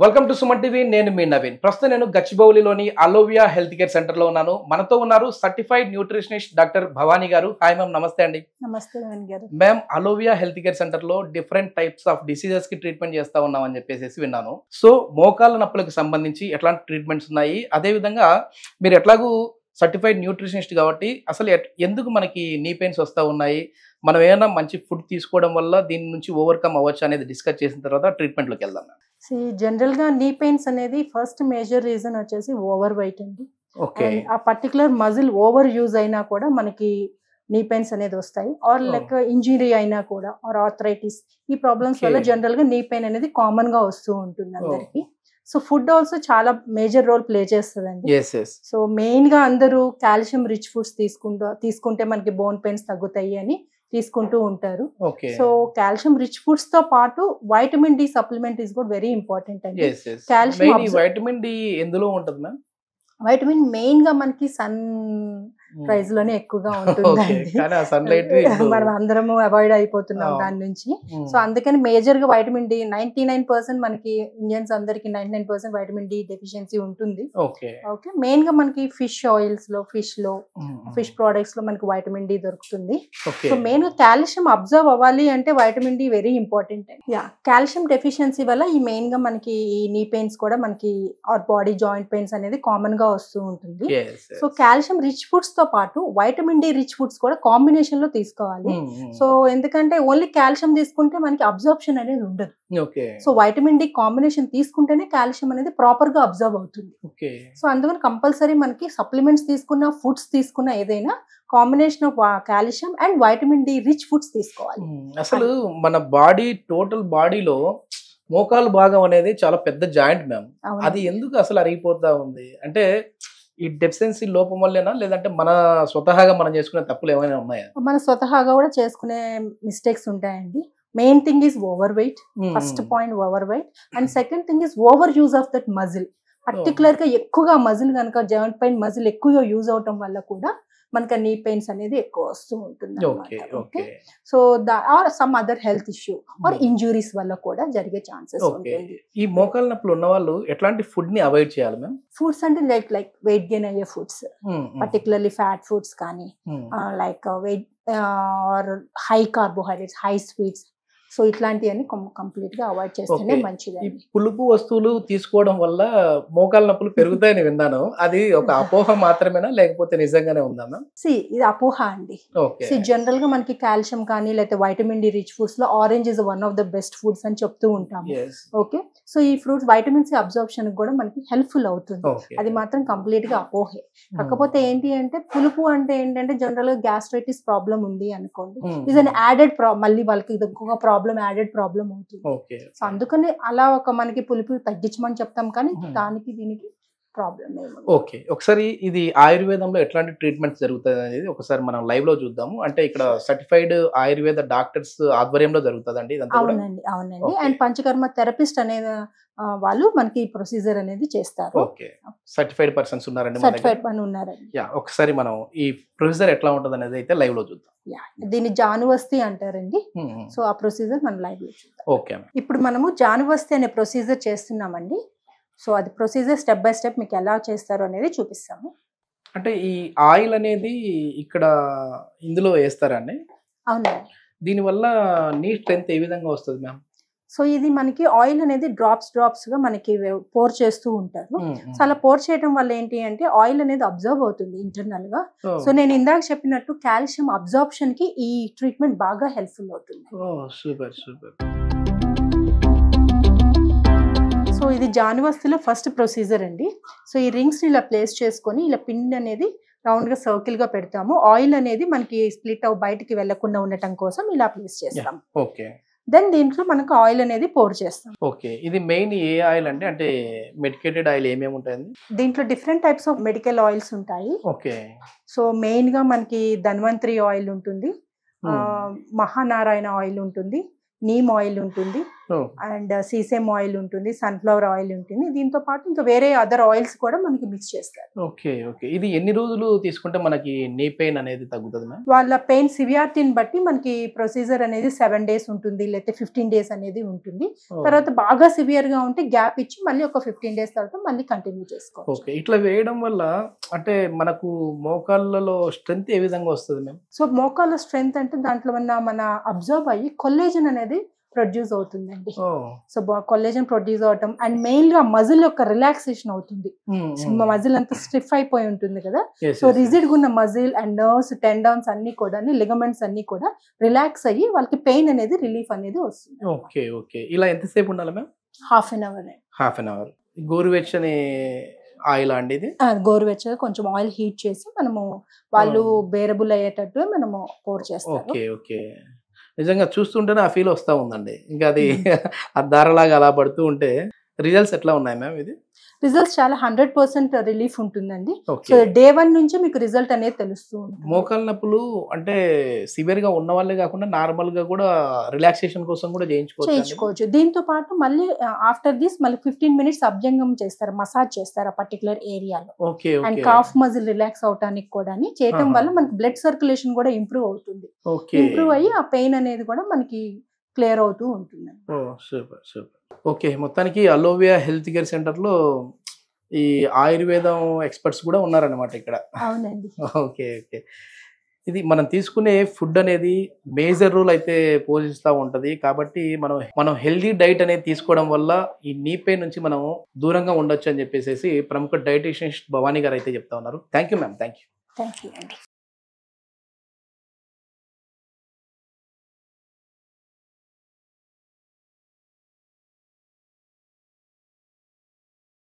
Welcome to Suman TV. నేను మీ నవీన్. ప్రస్తుతం నేను గచ్చిబౌలిలోని అలోవియా హెల్త్ కేర్ సెంటర్ లో ఉన్నాను. మనతో ఉన్నారు సర్టిఫైడ్ న్యూట్రిషనిస్ట్ డాక్టర్ భవానీ గారు. హాయ్ మ్యామ్, నమస్తే అండి. నమస్తే గారు. మ్యామ్, అలోవియా హెల్త్ కేర్ సెంటర్ లో డిఫరెంట్ టైప్స్ ఆఫ్ డిసీజెస్ కి ట్రీట్మెంట్ చేస్తా ఉన్నాం అని చెప్పేసి విన్నాను. సో మోకాళ్ళ నొప్పులకు సంబంధించి ఎట్లాంటి ట్రీట్మెంట్స్ ఉన్నాయి, అదే విధంగా మీరు ఎట్లాగూ సర్టిఫైడ్ న్యూట్రిషనిస్ట్ కాబట్టి అసలు ఎందుకు మనకి నీ పెయిన్స్ వస్తూ ఉన్నాయి, మనం ఏమైనా మంచి ఫుడ్ తీసుకోవడం వల్ల దీని నుంచి ఓవర్కమ్ అవ్వచ్చు అనేది డిస్కస్ చేసిన తర్వాత ట్రీట్మెంట్లోకి వెళ్దాం. జనరల్ గా నీ పెయిన్స్ అనేది ఫస్ట్ మేజర్ రీజన్ వచ్చేసి ఓవర్ వెయిట్ అండి. ఆ పర్టికులర్ మజిల్ ఓవర్ యూజ్ అయినా కూడా మనకి నీ పెయిన్స్ అనేది వస్తాయి. ఆర్ లైక్ ఇంజరీ అయినా కూడా, ఆర్ ఆర్థరైటిస్, ఈ ప్రాబ్లమ్స్ వల్ల జనరల్ గా నీ పెయిన్ అనేది కామన్ గా వస్తూ ఉంటుంది అందరికి. సో ఫుడ్ ఆల్సో చాలా మేజర్ రోల్ ప్లే చేస్తుందండి. సో మెయిన్ గా అందరూ కాల్షియం రిచ్ ఫుడ్స్ తీసుకుంటే మనకి బోన్ పెయిన్స్ తగ్గుతాయి అని తీసుకుంటూ ఉంటారు. సో కాల్షియం రిచ్ ఫుడ్స్ తో పాటు వైటమిన్ డి సప్లిమెంట్ ఇస్ కూడా వెరీ ఇంపార్టెంట్ అండి. కాల్షియం వైటమిన్ డి ఎందులో ఉంటుంది మ్యామ్? వైటమిన్ మెయిన్ గా మనకి సన్ రైజ్ లోనే ఎక్కువగా ఉంటుందండి. మనం అందరము అవాయిడ్ అయిపోతున్నాం దాని నుంచి. సో అందుకని మేజర్ గా వైటమిన్ డి 99% మనకి ఇండియన్స్ అందరికి 99% వైటమిన్ డి డెఫిషియన్సీ ఉంటుంది. ఓకే, మెయిన్ గా మనకి ఫిష్ ఆయిల్స్ లో, ఫిష్ ప్రొడక్ట్స్ లో మనకి వైటమిన్ డి దొరుకుతుంది. సో మెయిన్ గా కాల్షియం అబ్జర్వ్ అవ్వాలి అంటే vitamin D very important. Calcium deficiency వల్ల ఈ మెయిన్ గా మనకి ఈ నీ పెయిన్స్ కూడా మనకి ఆర్ బాడీ జాయింట్ పెయిన్స్ అనేది కామన్ గా వస్తూ ఉంటుంది. సో కాల్షియం రిచ్ ఫుడ్స్ తో పాటు వైటమిన్ డి రిచ్ ఫుడ్స్ కూడా కాంబినేషన్ లో తీసుకోవాలి. సో ఎందుకంటే ఓన్లీ కాల్షియం తీసుకుంటే మనకి అబ్జర్ప్షన్ అనేది ఉండదు. సో వైటమిన్ డి కాంబినేషన్ తీసుకుంటేనే కాల్షియం అనేది ప్రాపర్ గా అబ్జర్వ్ అవుతుంది. సో అందుకని కంపల్సరీ మనకి సప్లిమెంట్స్ తీసుకున్న, ఫుడ్స్ తీసుకున్న, ఏదైనా combination of calcium and vitamin D rich foods తీసుకోవాలి. అసలు మన బాడీ టోటల్ బాడీలో మోకాలు భాగం అనేది చాలా పెద్ద జాయింట్ మ్యామ్. అది ఎందుకు అసలు అరిగిపోతా ఉంది? అంటే ఈ డెఫిషియన్సీ లోపం వల్లేనా, లేదంటే మన స్వతహాగా మనం చేసుకునే తప్పులు ఏమైనా ఉన్నాయా? మన స్వతహాగా కూడా చేసుకునే మిస్టేక్స్ ఉంటాయండి. Main thing is over weight. First point over weight. And second thing is over use of that muscle. Particular గా ఎక్కువగా మజిల్ కనుక జాయింట్ పైన మజిల్ ఎక్కువగా యూజ్ అవటం వల్ల కూడా మనకి నీ పెయిన్స్ అనేది ఎక్కువ వస్తూ ఉంటుంది. So or some other health issue or injuries వల్ల కూడా జరిగే ఛాన్సెస్ ఉంటుంది. ఈ మోకాళ్ళ నొప్పులు ఉన్న వాళ్ళు ఎట్లాంటి ఫుడ్ ని అవాయిడ్ చేయాలి మ్యామ్? ఫుడ్స్ అంటే లైక్ వెయిట్ గెయిన్ అయ్యే ఫుడ్స్, పర్టికులర్లీ ఫ్యాట్ ఫుడ్స్ కానీ, like weight or high carbohydrates, high sweets, so ఇట్లాంటివన్నీ కంప్లీట్ గా అవాయిడ్ చేస్తేనే మంచిది. పులుపు వస్తువులు తీసుకోవడం వల్ల మోకాళ్ళ నొప్పులు పెరుగుతాయని విన్నాను. అది ఒక అపోహ మాత్రమేనా, లేకపోతే నిజంగానే ఉందా? ఇది అపోహ అండి. జనరల్ గా మనకి కాల్షియం కానీ లేకపోతే వైటమిన్ డి రిచ్ ఫుడ్స్ లో orange is one of the best foods అని చెప్తూ ఉంటాము. ఓకే, సో ఈ ఫ్రూట్స్ వైటమిన్ సి అబ్జార్ప్షన్ కూడా మనకి హెల్ప్ఫుల్ అవుతుంది. అది మాత్రం కంప్లీట్ గా అపోహే. కాకపోతే ఏంటి అంటే పులుపు అంటే ఏంటంటే జనరల్ గా గ్యాస్ట్రైటిస్ ప్రాబ్లం ఉంది అనుకోండి, ఇస్ అన్ యాడెడ్ మళ్ళీ వాళ్ళకి ఇంకొక ప్రాబ్లం యాడెడ్ ప్రాబ్లం అవుతుంది. సో అందుకని అలా ఒక మనకి పులుపు తగ్గించమని చెప్తాం, కానీ దానికి దీనికి ప్రాబ్లం లేదు. ఓకే, ఒకసారి ఇది ఆయుర్వేదంలో ఎట్లాంటి ట్రీట్మెంట్ జరుగుతుంది అనేది ఒకసారి మనం లైవ్ లో చూద్దాము. అంటే ఇక్కడ సర్టిఫైడ్ ఆయుర్వేద డాక్టర్స్ ఆధ్వర్యంలో జరుగుతుందండి? అవునండి, అవునండి. అండ్ పంచకర్మ థెరపిస్ట్ అనేది వాళ్ళు మనకి ప్రొసీజర్ అనేది చేస్తారు. ఓకే, సర్టిఫైడ్ పర్సన్స్ ఉన్నారండి? సర్టిఫైడ్ పని ఉన్నారండి. ఒకసారి మనం ఈ ప్రొసీజర్ ఎట్లా ఉంటుంది అనేది అయితే లైవ్ లో చూద్దాం. దీన్ని జానువస్తి అంటారండి. సో ఆ ప్రొసీజర్ మనం లైవ్ లో చూద్దాం. ఓకే, ఇప్పుడు మనము జానువస్తి అనే ప్రొసీజర్ చేస్తున్నామండి. సో అది ప్రొసీజర్ స్టెప్ బై స్టెప్ మీకు ఎలా చేస్తారు అనేది చూపిస్తాము. అంటే ఈ ఆయిల్ అనేది ఇక్కడ ఇందులో వేస్తారండి? అవునండి. దీనివల్ల నీ స్ట్రెంత్ ఏ విధంగా వస్తుంది మ్యామ్? సో ఇది మనకి ఆయిల్ అనేది డ్రాప్స్ గా మనకి పోర్ చేస్తూ ఉంటారు. సో అలా పోర్ చేయడం వల్ల ఏంటి అంటే ఆయిల్ అనేది అబ్జర్వ్ అవుతుంది ఇంటర్నల్ గా. సో నేను ఇందాక చెప్పినట్టు కాల్షియం అబ్జార్ప్షన్ కి ఈ ట్రీట్మెంట్ బాగా హెల్ప్ఫుల్ అవుతుంది. సూపర్. సో ఇది జానువస్తిలో ఫస్ట్ ప్రొసీజర్ అండి. సో ఈ రింగ్స్ ని ఇలా ప్లేస్ చేసుకొని ఇలా పిన్ అనేది రౌండ్ గా సర్కిల్ గా పెడతాము. ఆయిల్ అనేది మనకి స్ప్లిట్ అవ్ బయటికి వెళ్లకుండా ఉండటం కోసం ఇలా ప్లేస్ చేస్తాం. ఓకే, దెన్ దీంట్లో మనకు ఆయిల్ అనేది పోర్ చేస్తాం. ఓకే, ఇది మెయిన్ ఏ ఆయిల్ అంటే మెడికేటెడ్ ఆయిల్ ఏమేమి ఉంటాయండి దీంట్లో? Different types of medical oils ఉంటాయి. ఓకే, సో మెయిన్ గా మనకి ధన్వంతరి ఆయిల్ ఉంటుంది, మహానారాయణ ఆయిల్ ఉంటుంది, నీమ్ ఆయిల్ ఉంటుంది, అండ్ సీసేమ్ ఆయిల్ ఉంటుంది, సన్ఫ్లవర్ ఆయిల్ ఉంటుంది, దీంతో పాటు ఇంకా వేరే అదర్ ఆయిల్స్ కూడా మనకి మిక్స్ చేస్తారు. Okay okay. ఇది ఎన్ని రోజులు తీసుకుంటే మనకి నీ పెయిన్ అనేది తగ్గుతుంది మ్యామ్? వాళ్ళ పెయిన్ సివియారిటీని బట్టి మనకి ప్రొసీజర్ అనేది 7 days ఉంటుంది, లేకపోతే 15 days అనేది ఉంటుంది. తర్వాత బాగా సివియర్ గా ఉంటే గ్యాప్ ఇచ్చి మళ్ళీ ఒక 15 days తర్వాత మళ్ళీ కంటిన్యూ చేసుకోవచ్చు. ఓకే. ఇట్లా వేయడం వల్ల అంటే మనకు మోకాళ్ళలో స్ట్రెంగ్త్ ఏ విధంగా వస్తుంది మ్యామ్? సో మోకాళ్ళ స్ట్రెంగ్త్ అంటే దాంట్లో మన అబ్జర్వ్ అయ్యి కొల్లేజన్ అనేది ప్రొడ్యూస్ అవుతుందండి. సో కొల్లేజన్ ప్రొడ్యూస్ అవటం అండ్ మెయిన్ గా మజిల్ యొక్క రిలాక్సేషన్ అవుతుంది. మజిల్ అంతా స్టిఫ్ అయిపోయి ఉంటుంది కదా, సో రిజిడ్ ఉన్న మజిల్ అండ్ నర్వ్స్, టెండాన్స్ అన్ని కూడా, లిగమెంట్స్ అన్ని కూడా రిలాక్స్ అయ్యి వాళ్ళకి పెయిన్ అనేది రిలీఫ్ అనేది వస్తుంది. Okay okay. ఇలా ఎంతసేపు ఉండాలి ma'am? Half an hour. Half an hour. గోరువెచ్చని ఆయిల్ అండి ఇది? గోరువెచ్చగా కొంచెం ఆయిల్ హీట్ చేసి మనము వాళ్ళు బేరబుల్ అయ్యేటట్టు మనము పోర్ చేస్తాం. Okay okay. నిజంగా చూస్తుంటేనే ఆ ఫీల్ వస్తూ ఉందండి. ఇంకా అది ఆ దారలాగా అలా పడుతూ ఉంటే రిజల్ట్స్ ఎట్లా ఉన్నాయి మ్యామ్? ఇది రిజల్ట్స్ చాలా 100% రిలీఫ్ ఉంటుందండి. సో డే 1 నుంచి మీకు రిజల్ట్ అనేది తెలుస్తూ ఉంటుంది. మోకాళ్ళ నొప్పులు అంటే సివియర్ గా ఉన్న వాళ్ళే కాకుండా నార్మల్ గా కూడా రిలాక్సేషన్ కోసం కూడా చేయించుకోవచ్చు. దీంతో పాటు మళ్ళీ ఆఫ్టర్ దిస్ మళ్ళీ 15 minutes అభ్యంగం చేస్తారు, మసాజ్ చేస్తారు ఆ పర్టికులర్ ఏరియాలో. అండ్ కాఫ్ మజిల్ రిలాక్స్ అవడానికి కూడా చేయడం వల్ల మనకి బ్లడ్ సర్క్యులేషన్ కూడా ఇంప్రూవ్ అవుతుంది. ఇంప్రూవ్ అయ్యి ఆ పెయిన్ అనేది కూడా మనకి క్లియర్ అవుతూ ఉంటుంది. Super super. ఓకే. మొత్తానికి అలోవియా హెల్త్ కేర్ సెంటర్ లో ఈ ఆయుర్వేదం ఎక్స్పర్ట్స్ కూడా ఉన్నారనమాట ఇక్కడ. అవునండి. Okay okay. ఇది మనం తీసుకునే ఫుడ్ అనేది మేజర్ రోల్ అయితే పోషిస్తూ ఉంటది. కాబట్టి మనం హెల్దీ డైట్ అనేది తీసుకోవడం వల్ల ఈ నీ పెయిన్ నుంచి మనం దూరంగా ఉండొచ్చు అని చెప్పేసి ప్రముఖ డైటీషియన్ భవానీ గారు అయితే చెప్తా ఉన్నారు. Thank you ma'am. Thank you.